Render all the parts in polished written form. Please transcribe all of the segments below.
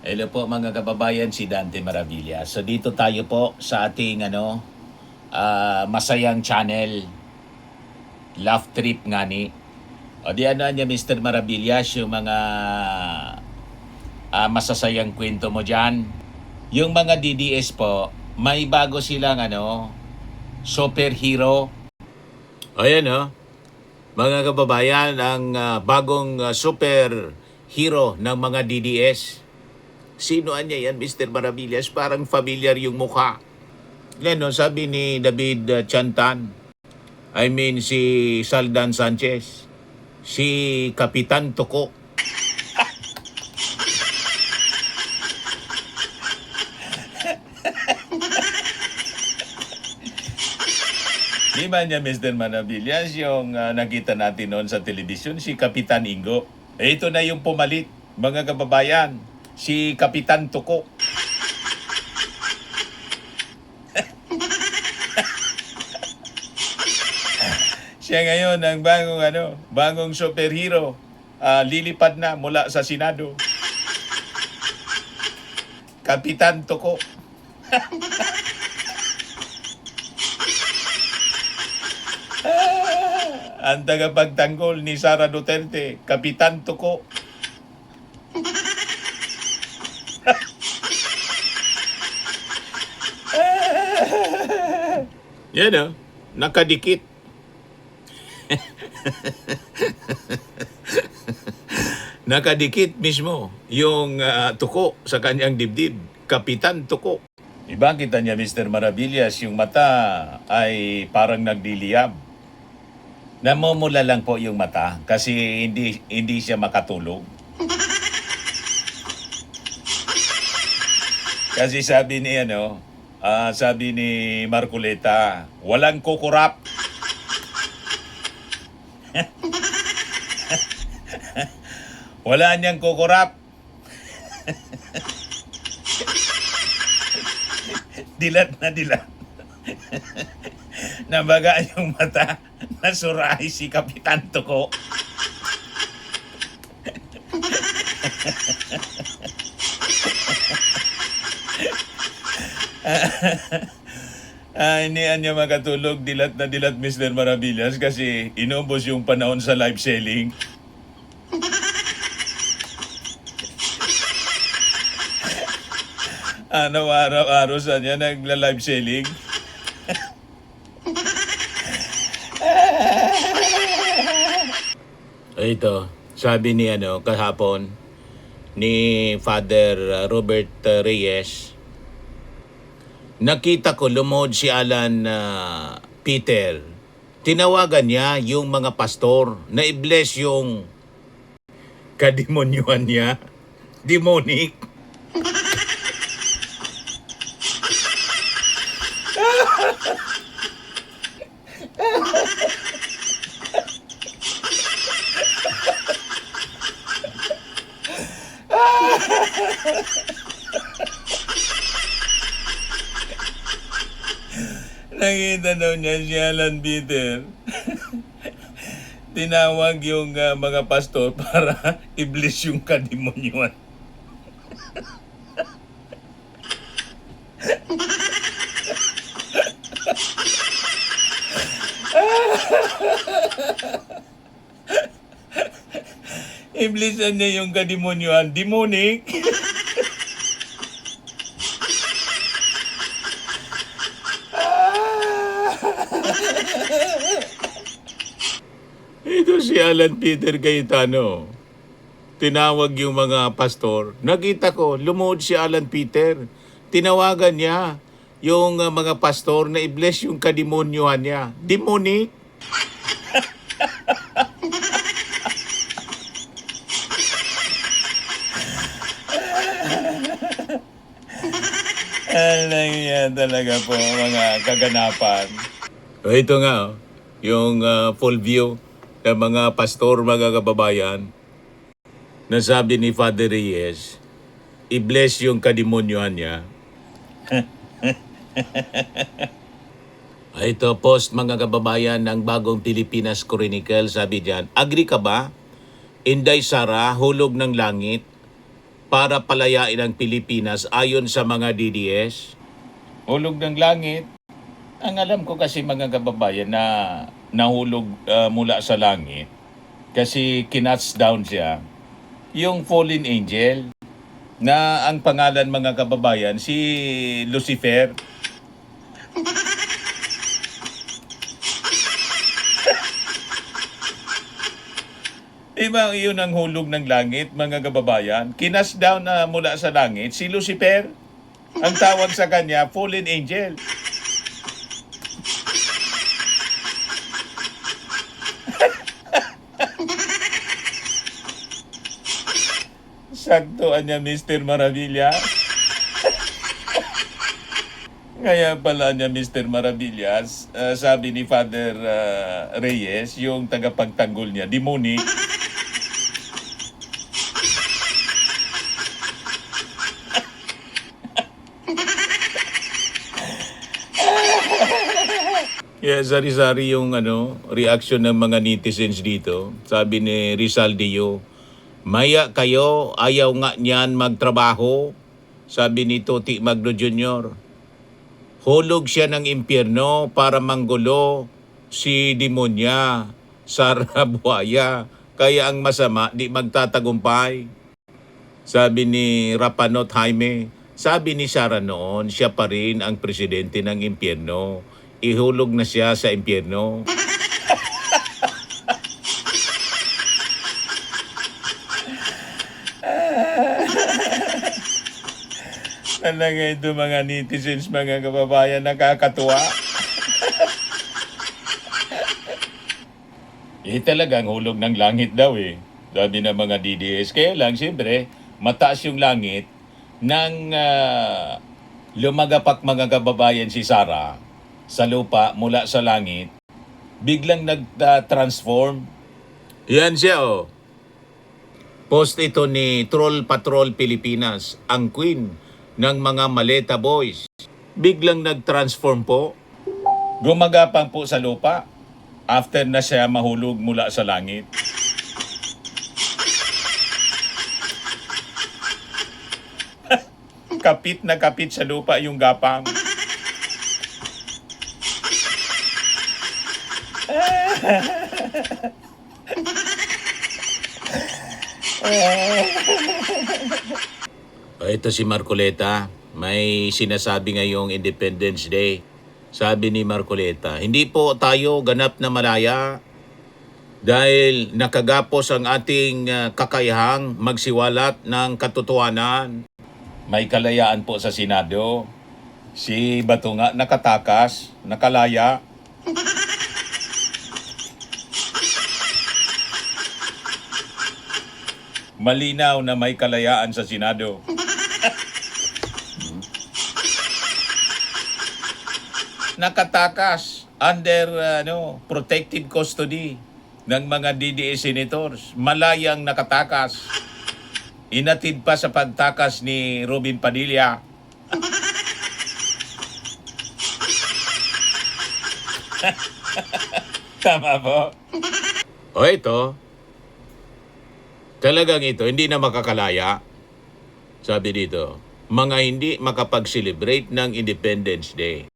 Hello po mga kababayan, si Dante Maravilla. So dito tayo po sa ating masayang channel, Laugh Trip nga ni. O di ano niya Mr. Maravillas, yung mga masasayang kwento mo dyan. Yung mga DDS po, may bago silang superhero. Ayan mga kababayan, ang bagong superhero ng mga DDS. Sino niya yan, Mr. Maravillas? Parang familiar yung mukha. Yan, sabi ni David Chantan. I mean, si Saldan Sanchez. Si Kapitan Tuko. Di ba niya, Mr. Maravillas, yung nakita natin noon sa telebisyon, si Kapitan Ingo. Ito na yung pumalit, mga kababayan. Si Kapitan Tuko. Siya ngayon ang bagong superhero. Lilipad na mula sa Senado. Kapitan Tuko. Ang tagapagtanggol ni Sara Duterte, Kapitan Tuko. Yan nakadikit. Nakadikit mismo yung tuko sa kanyang dibdib. Kapitan Tuko. Iba kita niya, Mr. Maravillas, yung mata ay parang nagdiliyab. Namumula lang po yung mata kasi hindi siya makatulog. Kasi sabi ni Marcoleta, walang kukurap. Wala niyang kukurap. Dilat na dilat. Nabaga yung mata, nasurahi si Kapitan Tuko. Hindi niya makatulog, dilat na dilat, Mr. Maravillas, kasi inubos yung panahon sa live selling. Araw-araw sa niya nagla-live selling. Ito, sabi ni kahapon ni Father Robert Reyes, nakita ko lumuhod si Alan Peter. Tinawagan niya yung mga pastor na i-bless yung kademonyuhan niya. Demonic. Nakita daw niya si Alan Peter. Tinawag yung mga pastor para i-bless yung kademonyuhan. I-blessan niya yung kademonyuhan. Demonic. Ito si Alan Peter Cayetano. Tinawag yung mga pastor. Nakita ko, lumuhod si Alan Peter. Tinawagan niya yung mga pastor na i-bless yung kademonyuhan niya. Demonic. Alam niya talaga po mga kaganapan. Ito nga, yung full view ng mga pastor, mga kababayan, na sabi ni Father Reyes, i-bless yung kademonyuhan niya. Ito, post mga kababayan ng bagong Pilipinas Chronicle, sabi diyan, agree ka ba? Inday Sara, hulog ng langit. para palayain ang Pilipinas ayon sa mga DDS? Hulog ng langit. Ang alam ko kasi mga kababayan na nahulog mula sa langit kasi kinats down siya yung fallen angel na ang pangalan mga kababayan si Lucifer. Diba yun ang hulog ng langit mga kababayan? Kinas down na mula sa langit si Lucifer. Ang tawag sa kanya fallen angel. Saktuan niya Mr. Maravilla. Kaya pala niya Mr. Maravillas, sabi ni Father Reyes, yung tagapagtanggol niya, demonic. Kaya sari-sari yung reaction ng mga netizens dito. Sabi ni Rizal Dio, maya kayo, ayaw nga niyan magtrabaho. Sabi ni Toti Magno Jr., hulog siya ng impyerno para manggulo si demonya, Sara Buaya. Kaya ang masama, di magtatagumpay. Sabi ni Rapanot Jaime, sabi ni Sara noon, siya pa rin ang presidente ng impyerno. Ihulog na siya sa impyerno. Talaga ito mga netizens, mga kababayan, nakakatuwa. Talagang hulog ng langit daw sabi ng mga DDS. Kaya lang, siyempre, mataas yung langit nang lumagapak mga kababayan si Sara sa lupa mula sa langit, biglang nag-transform. Yan siya Post ito ni Troll Patrol Pilipinas, ang queen ng mga Maleta Boys. Biglang nag-transform po. Gumagapang po sa lupa after na siya mahulog mula sa langit. Kapit na kapit sa lupa yung gapang. Ito si Marcoleta, may sinasabi ngayong Independence Day. Sabi ni Marcoleta, hindi po tayo ganap na malaya dahil nakagapos ang ating kakayahang magsiwalat ng katotohanan. May kalayaan po sa Senado. Si Bato nga nakatakas, nakalaya. Malinaw na may kalayaan sa Senado. Nakatakas under protective custody ng mga DDS senators. Malayang nakatakas. Inatid pa sa pagtakas ni Robin Padilla. Tama po. Ito. Talagang ito, hindi na makakalaya. Sabi dito, mga hindi makapag-celebrate ng Independence Day.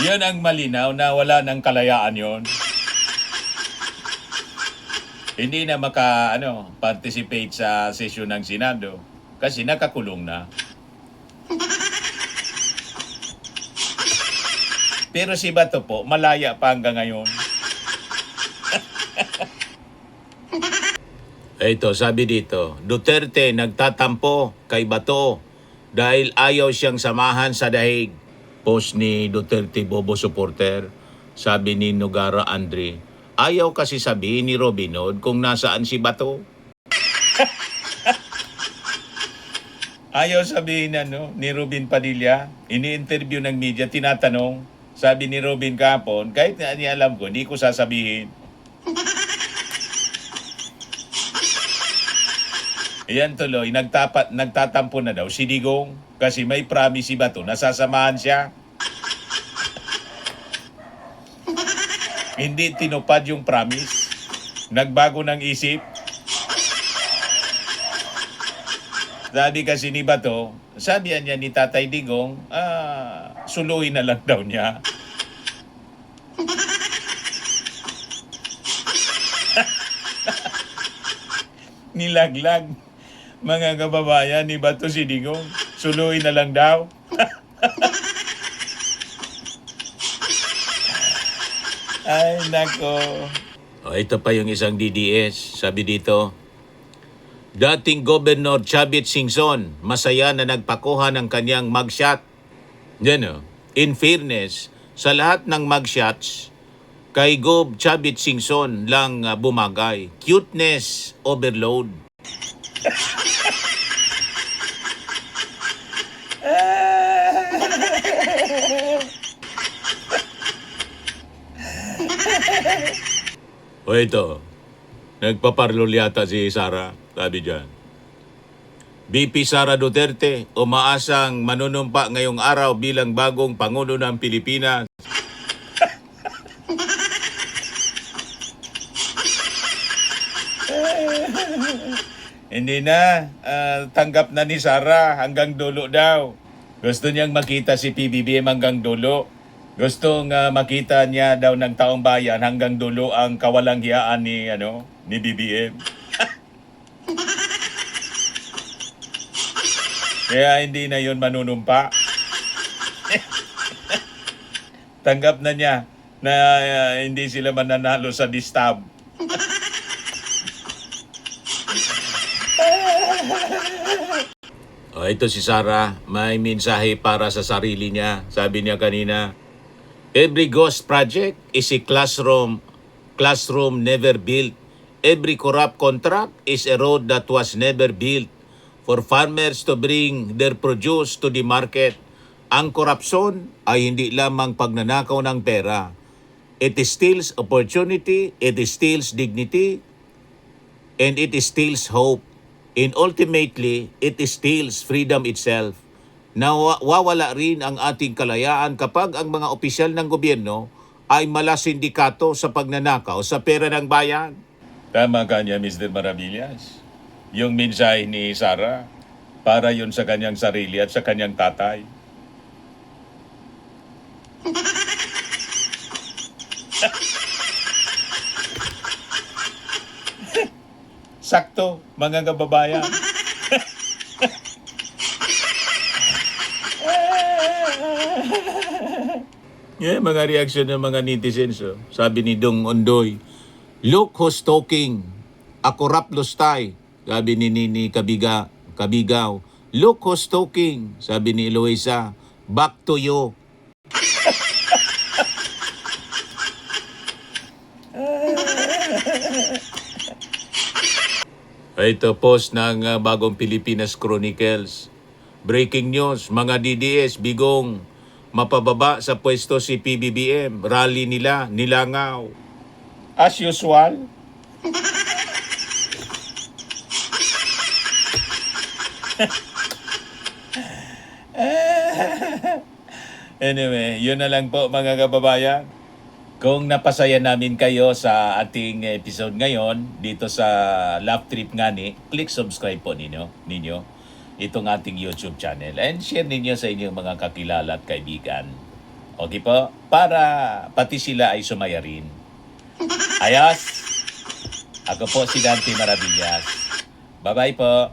Yun ang malinaw na wala ng kalayaan yon. Hindi na participate sa session ng Senado kasi nakakulong na. Pero si Bato po, malaya pa hanggang ngayon. Ito, sabi dito, Duterte nagtatampo kay Bato dahil ayaw siyang samahan sa dahig. Post ni Duterte Bobo supporter, sabi ni Nogara Andre, ayaw kasi sabihin ni Robin Hood kung nasaan si Bato. Ayaw sabihin ni Robin Padilla, ini-interview ng media, tinatanong, sabi ni Robin kahapon, kahit na niya alam ko, hindi ko sasabihin. Ayan tuloy, nagtatampo na daw si Digong kasi may promise si Bato, nasasamahan siya. Hindi tinupad yung promise. Nagbago ng isip. Sabi kasi ni Bato, sabi niya ni Tatay Digong, suluhin na lang daw niya. Nilaglag. Mga kababayan ni Bato si Digong, suluhin na lang daw. Ay, nako. Ito pa yung isang DDS. Sabi dito, dating Governor Chavit Singson, masaya na nagpakuha ng kanyang mugshot. Yan o. In fairness, sa lahat ng mugshots, kay Gov Chavit Singson lang bumagay. Cuteness overload. O ito, nagpaparlol yata si Sara, sabi dyan. VP Sara Duterte, umaasang manunumpa ngayong araw bilang bagong Pangulo ng Pilipinas. Hindi na, tanggap na ni Sara hanggang dulo daw. Gusto niyang makita si PBBM hanggang dulo. Gustong makita niya daw ng taong bayan hanggang dulo ang kawalanghiyaan ni BBM. Kaya hindi na yun manunumpa. Tanggap na niya na hindi sila mananalo sa distab. Ito si Sara, may mensahe para sa sarili niya. Sabi niya kanina, every ghost project is a classroom never built. Every corrupt contract is a road that was never built for farmers to bring their produce to the market. Ang korupsyon ay hindi lamang pagnanakaw ng pera. It steals opportunity, it steals dignity, and it steals hope. And ultimately, it steals freedom itself. Nawawala rin ang ating kalayaan kapag ang mga opisyal ng gobyerno ay malasindikato sa pagnanakaw sa pera ng bayan. Tama ka niya, Mr. Maravillas. Yung mensahe ni Sara, para yun sa kanyang sarili at sa kanyang tatay. Sakto, mga kababayan. Mga reaksyon ng mga netizens. Sabi ni Dong Ondoy, look who's talking. A corrupt lustay. Sabi ni Nini Kabigaw, look who's talking. Sabi ni Eloisa, back to you. Ito post ng Bagong Pilipinas Chronicles. Breaking news, mga DDS bigong mapababa sa pwesto si PBBM. Rally nila, nilangaw. As usual. Anyway, yun na lang po mga kababayan. Kung napasaya namin kayo sa ating episode ngayon dito sa Love Trip Ngani, click subscribe po ninyo itong ating YouTube channel and share ninyo sa inyong mga kakilala at kaibigan. Okay po? Para pati sila ay sumaya rin. Ayos! Ako po si Dante Maravillas. Bye-bye po!